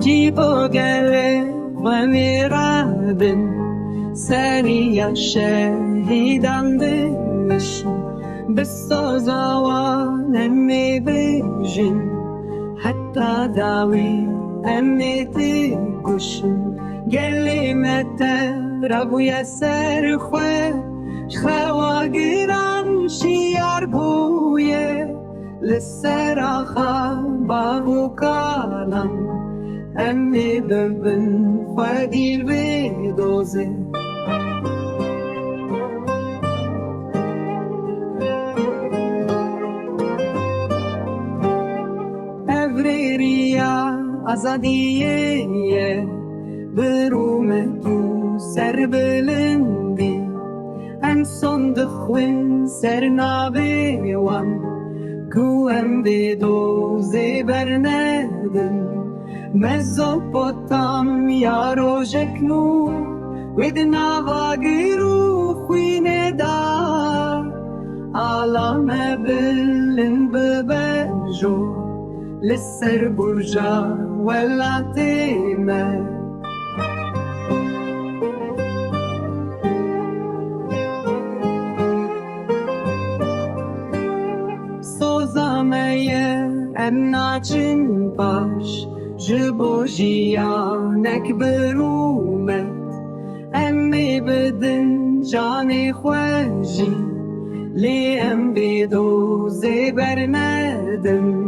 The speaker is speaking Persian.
جیبو گله و میرادن سریع شهیدان دشن بساز آوان می بیجن حتی داوی امی تگوشن گلی متربوی سرخوه خواگران شیار بویه لسراخا باغو کالم امی ببن خودیر بدوزه افریریا آزادیه بروم تو سر بلندی ان صندوق سر ناویوان کوام بدوزه برندن مزوپوتامیا روژکنو ودنا واگرو خوینه دا عالم بلن ببجو لسر برجا ولا تیمه سوزامه ام ناچن باش جبو جیانک برومت امی بدن جان خوشی لی ام بدوزه برندم